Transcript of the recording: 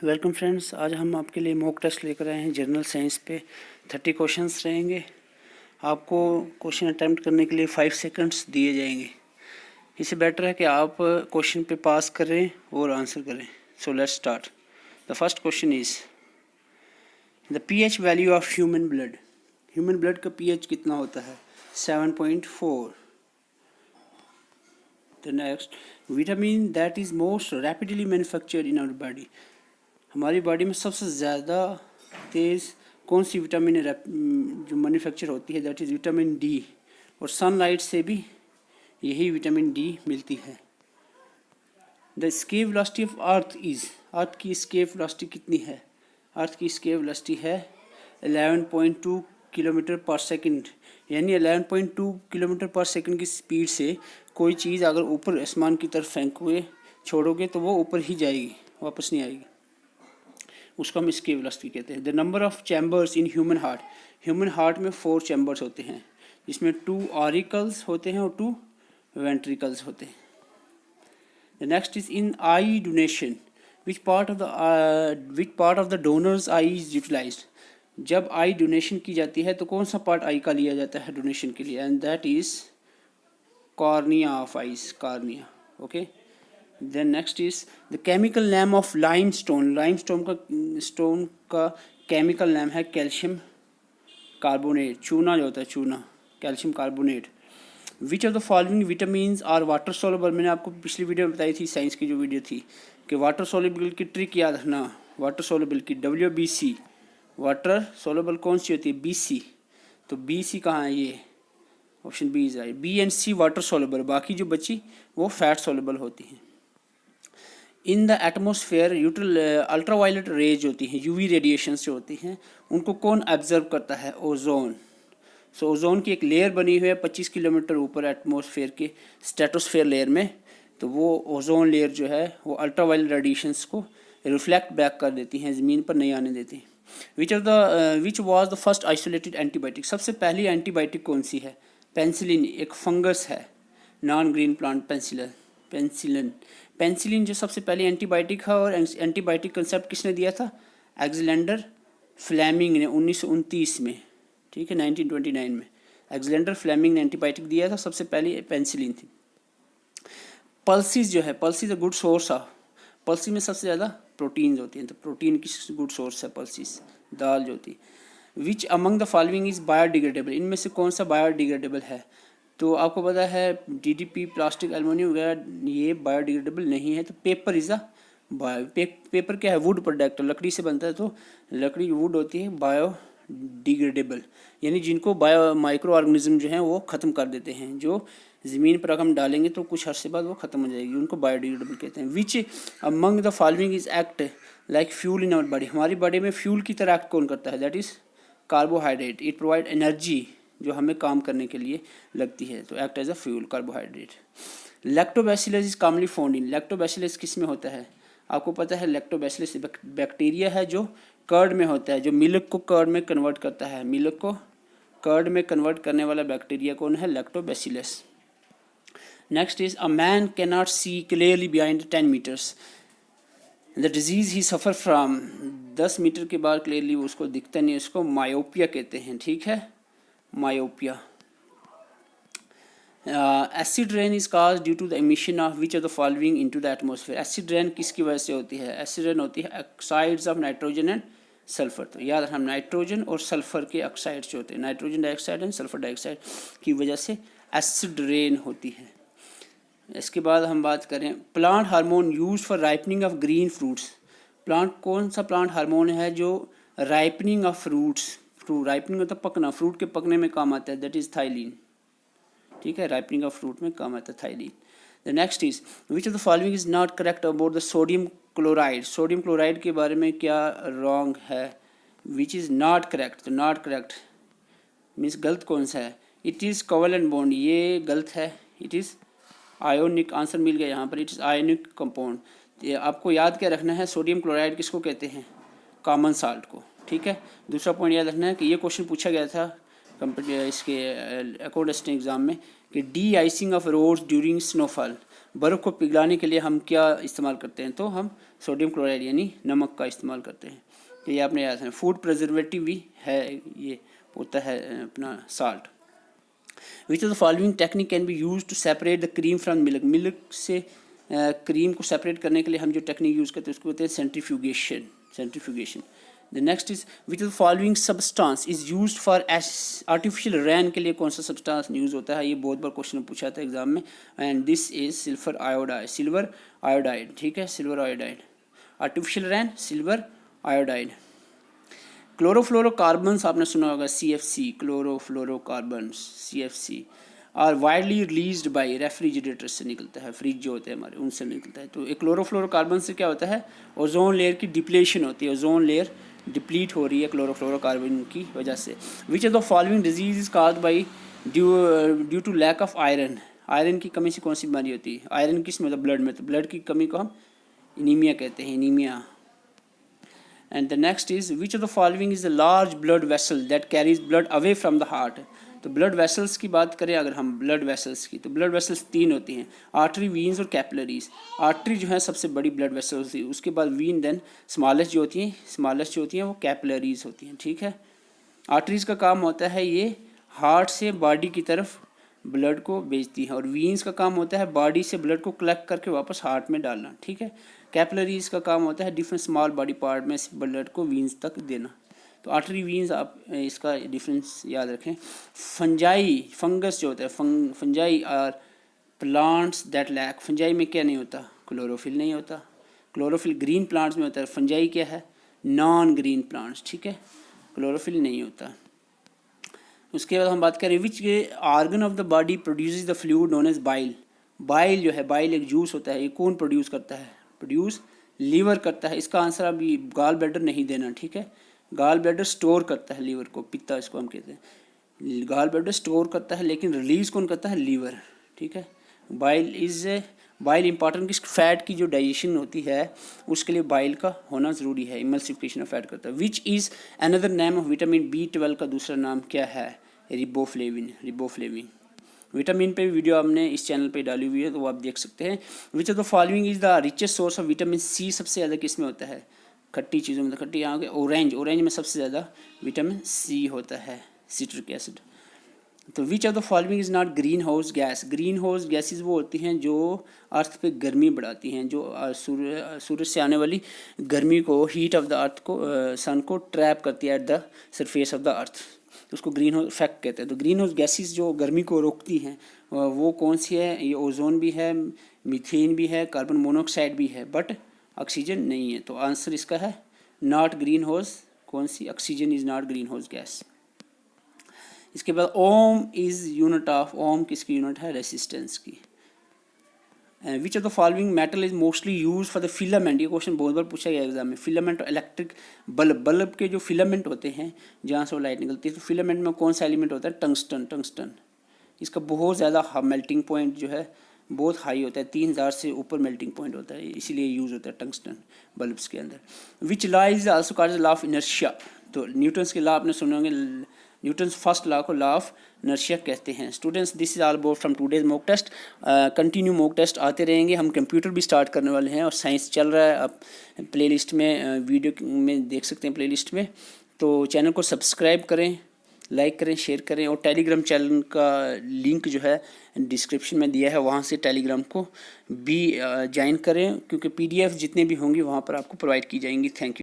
Welcome friends, आज हम आपके लिए मॉक टेस्ट लेकर आए हैं। जनरल साइंस पे 30 क्वेश्चंस रहेंगे। आपको क्वेश्चन अटैम्प्ट करने के लिए 5 सेकंड्स दिए जाएंगे। इससे बेटर है कि आप क्वेश्चन पे पास करें और आंसर करें। So let's start. The first question is the pH value of human blood. Human blood का पीएच कितना होता है? 7.4। The next, vitamin that is most rapidly manufactured in our body. हमारी बॉडी में सबसे ज़्यादा तेज़ कौन सी विटामिन जो मैन्युफैक्चर होती है? That is vitamin D. और सनलाइट से भी यही विटामिन डी मिलती है। The escape velocity of earth is. Earth की एस्केप वेलोसिटी कितनी है? अर्थ की एस्केप वेलोसिटी है 11.2 किलोमीटर पर सेकंड। यानी 11.2 किलोमीटर पर सेकंड की स्पीड से कोई चीज़ अगर ऊपर आसमान की तरफ फेंकोगे छोड़ोगे तो वो ऊपर ही जाएगी, वापस नहीं आएगी। उसको हम एस्केप वेलोसिटी कहते हैं। The number of chambers in human heart. Human heart में 4 चैम्बर्स होते हैं, जिसमें 2 ऑरिकल्स होते हैं और 2 वेंट्रिकल्स होते हैं। The next is in eye donation which part of the donor's eye is utilised. जब आई डोनेशन की जाती है तो कौन सा पार्ट आई का लिया जाता है डोनेशन के लिए? And that is cornea of eyes, cornea. Okay. Then next is the chemical name of limestone. Limestone का केमिकल नेम है कैल्शियम कार्बोनेट। चूना जो होता है, चूना, calcium carbonate. Which of the following vitamins are water soluble. मैंने आपको पिछली वीडियो में बताई थी, साइंस की जो वीडियो थी, कि वाटर सोलेबल की ट्रिक याद रखना। वाटर सोलेबल की WBC। वाटर सोलेबल कौन सी होती है? BC। तो BC कहाँ है? ये option B is right. B and C water soluble, बाकी जो बची वो फैट सोलेबल होती हैं। In the atmosphere ultraviolet rays होती हैं, UV रेडिएशंस जो होती हैं, उनको कौन ऑब्जर्व करता है? ओजोन। सो ओजोन की एक लेयर बनी हुई है 25 किलोमीटर ऊपर एटमोसफेयर के स्ट्रेटोस्फेयर लेयर में। तो वो ओजोन लेयर जो है वो अल्ट्रावायलेट रेडिएशंस को रिफ्लेक्ट बैक कर देती हैं, ज़मीन पर नहीं आने देती। Which was the first isolated antibiotic. सबसे पहली एंटीबायोटिक कौन सी है? पेंसिलिन, एक फंगस है, नॉन ग्रीन प्लांट पेंसिलिन जो सबसे पहली एंटीबायोटिक है। और एंटीबायोटिक कंसेप्ट किसने दिया था? अलेक्जेंडर फ्लेमिंग ने 1929 में, ठीक है, 1929 में अलेक्जेंडर फ्लेमिंग ने एंटीबायोटिक दिया था। सबसे पहली पेंसिलिन थी। पल्सिस जो है, pulses a good source of. Pulses में सबसे ज़्यादा प्रोटीन्स होती हैं, तो प्रोटीन की गुड सोर्स है पल्सिस, दाल जो होती है। विच among the following is biodegradable. इनमें से कौन सा बायोडिग्रेडेबल है? तो आपको पता है DDP, प्लास्टिक, एल्युमिनियम वगैरह ये बायोडिग्रेडेबल नहीं है। तो पेपर इज़ अ पेपर क्या है? वुड प्रोडक्ट, लकड़ी से बनता है, तो लकड़ी वुड होती है बायोडिग्रेडेबल, यानी जिनको बायो माइक्रो ऑर्गेनिज्म जो हैं वो ख़त्म कर देते हैं। जो ज़मीन पर अगर हम डालेंगे तो कुछ अर्से बाद वो ख़त्म हो जाएगी, उनको बायोडिग्रेडेबल कहते हैं। Which among the following is act like fuel in our body. हमारी बॉडी में फ्यूल की तरह एक्ट कौन करता है? That is carbohydrate. It provide energy जो हमें काम करने के लिए लगती है, तो act as a fuel, carbohydrate. Lactobacillus is commonly found in. Lactobacillus किस में होता है? आपको पता है लैक्टोबैसिलस बैक्टीरिया है जो कर्ड में होता है, जो मिल्क को कर्ड में कन्वर्ट करता है। मिल्क को कर्ड में कन्वर्ट करने वाला बैक्टीरिया कौन है? Lactobacillus. Next is a man can not see clearly behind 10 metres. The disease he suffer from. 10 metre के बाद क्लियरली उसको दिखता नहीं, उसको मायोपिया कहते हैं, ठीक है, myopia. Acid rain is cause due to the emission of which of the following into the atmosphere. Acid rain किसकी वजह से होती है? एसिड रेन होती है oxides of nitrogen and sulphur. तो याद रखना, नाइट्रोजन और सल्फर के ऑक्साइड्स जो होते हैं, nitrogen dioxide and sulphur dioxide की वजह से एसिड रेन होती है। इसके बाद हम बात करें plant hormone use for ripening of green fruits. Plant कौन सा प्लांट हार्मोन है जो राइपनिंग ऑफ फ्रूट्स, राइपनिंग मतलब पकना, फ्रूट के पकने में काम आता है, दैट इज थाइलिन, ठीक है, राइपनिंग ऑफ फ्रूट में काम आता है ptyalin. The next is which of the following is not correct about the sodium chloride. Sodium chloride के बारे में क्या रॉन्ग है? Which is not correct. तो नॉट करेक्ट मीन्स गलत कौन सा है? इट इज़ कोवेलेंट बॉन्ड, ये गलत है। इट इज़ आयोनिक, आंसर मिल गया यहाँ पर, इट इज़ आयोनिक कंपाउंड। ये आपको याद क्या रखना है? सोडियम क्लोराइड किसको कहते हैं? कॉमन साल्ट को, ठीक है। दूसरा पॉइंट याद रखना है कि ये क्वेश्चन पूछा गया था इसके अकाउंटेंट एग्जाम में कि de icing of roads during snowfall. बर्फ़ को पिघलाने के लिए हम क्या इस्तेमाल करते हैं, तो हम सोडियम क्लोराइड यानी नमक का इस्तेमाल करते हैं। तो ये आपने याद है। फूड प्रिजर्वेटिव भी है, ये होता है अपना salt. Which of the following technique can be use to separate the cream from milk. Milk से क्रीम को सेपरेट करने के लिए हम जो टेक्निक यूज़ करते हैं उसको बोलते हैं centrifugation. Centrifugation. The next is which of the following substance is used for artificial rain के लिए कौन सा सब्सटेंस यूज़ होता है, ये बहुत बार क्वेश्चन पूछा था एग्जाम में। And this is silver iodide, silver iodide, ठीक है, silver iodide. Artificial rain silver iodide. Chlorofluorocarbons आपने सुना होगा, CFC, chlorofluorocarbons CFC are widely released by refrigerator से निकलता है, फ्रिज जो होते हैं हमारे उनसे निकलता है। तो एक क्लोरोफ्लोरोकार्बन से क्या होता है, ओजोन लेयर की डिप्लेशन होती है, ओजोन लेयर डिप्लीट हो रही है क्लोरोफ्लोरोकार्बन की वजह से। Which of the following disease is caused by due to lack of iron. Iron की कमी से कौन सी बीमारी होती है, आयरन किस में, ब्लड में, तो ब्लड की कमी को हम एनीमिया कहते हैं, anaemia. And the next is which of the following is the large blood vessel that carries blood away from the heart. तो ब्लड वेसल्स की बात करें अगर हम ब्लड वेसल्स की, तो ब्लड वेसल्स 3 होती हैं, आर्टरी, वीन्स और कैपिलरीज। आर्टरी जो है सबसे बड़ी ब्लड वेसल होती है, उसके बाद वीन, देन स्मॉलेस्ट जो होती हैं वो कैपिलरीज होती हैं, ठीक है। आर्टरीज का काम होता है ये हार्ट से बॉडी की तरफ ब्लड को भेजती है, और वीन्स का काम होता है बॉडी से ब्लड को कलेक्ट करके वापस हार्ट में डालना, ठीक है। कैपिलरीज का काम होता है डिफरेंट स्मॉल बॉडी पार्ट में ब्लड को वीन्स तक देना। तो आर्टरी, वीन्स, आप इसका डिफरेंस याद रखें। फंजाई, फंगस जो होता है, fungi are plants that lack. Fungi में क्या नहीं होता, क्लोरोफिल नहीं होता। क्लोरोफिल ग्रीन प्लांट्स में होता है, फंजाई क्या है, नॉन ग्रीन प्लांट्स, ठीक है, क्लोरोफिल नहीं होता। उसके बाद हम बात करें which organ of the body produces the fluid known as bile. Bile जो है, बाइल एक जूस होता है, ये कौन प्रोड्यूस करता है, प्रोड्यूस लीवर करता है। इसका आंसर अभी गाल ब्लैडर नहीं देना, ठीक है। गाल ब्लैडर स्टोर करता है लीवर को, पित्ता इसको हम कहते हैं। गाल ब्लैडर स्टोर करता है लेकिन रिलीज कौन करता है, लीवर, ठीक है। बाइल इंपॉर्टेंट किस, फैट की जो डाइजेशन होती है उसके लिए बाइल का होना ज़रूरी है, इमल्सिफिकेशन ऑफ फैट करता है। Which is another name of vitamin B12 का दूसरा नाम क्या है, रिबोफ्लेविन, रिबोफ्लेविन। विटामिन पे भी वीडियो हमने इस चैनल पे डाली हुई है, तो वो आप देख सकते हैं। विच of the following is the richest source of vitamin C। सबसे ज़्यादा किस में होता है, खट्टी चीज़ों में, खट्टी यहाँ के ऑरेंज, ऑरेंज में सबसे ज़्यादा विटामिन C होता है, सिट्रिक एसिड। तो विच of the following is not green house gas. Green house gases वो होती हैं जो अर्थ पे गर्मी बढ़ाती हैं, जो सूरज से आने वाली गर्मी को, हीट ऑफ द अर्थ को, सन को ट्रैप करती है at the surface of the earth, तो उसको ग्रीन हाउस इफेक्ट कहते हैं। तो ग्रीन हाउस गैसेज जो गर्मी को रोकती हैं वो कौन सी है, ये ओजोन भी है, मीथेन भी है, कार्बन मोनोऑक्साइड भी है, बट ऑक्सीजन नहीं है। तो आंसर इसका है नॉट ग्रीन हाउस, कौन सी, oxygen is not green house gas. इसके बाद ohm is unit of, ohm किसकी यूनिट है, रेसिस्टेंस की। Which of the following metal is mostly use for the filament. ये क्वेश्चन बहुत बार पूछा गया एग्जाम में। फिलामेंट और इलेक्ट्रिक बल्ब, बल्ब के जो फिलामेंट होते हैं जहाँ से वो लाइट निकलती है, तो फिलामेंट में कौन सा एलिमेंट होता है, टंगस्टन, टंगस्टन। इसका बहुत ज़्यादा मेल्टिंग पॉइंट जो है बहुत हाई होता है, 3000 से ऊपर मेल्टिंग पॉइंट होता है, इसीलिए यूज़ होता है टंगस्टन बल्ब्स के अंदर। Which law is also called law of inertia. तो न्यूटन्स के लॉ आपने सुने होंगे, न्यूटन्स फर्स्ट लॉ को लॉ ऑफ इनर्शिया कहते हैं। Students, this is all about from today's mock test. Continue mock test आते रहेंगे, हम कंप्यूटर भी स्टार्ट करने वाले हैं और साइंस चल रहा है, आप प्लेलिस्ट में वीडियो में देख सकते हैं प्लेलिस्ट में। तो चैनल को सब्सक्राइब करें, लाइक करें, शेयर करें, और टेलीग्राम चैनल का लिंक जो है डिस्क्रिप्शन में दिया है, वहाँ से टेलीग्राम को भी ज्वाइन करें, क्योंकि PDF जितने भी होंगे वहाँ पर आपको प्रोवाइड की जाएंगी। Thank you.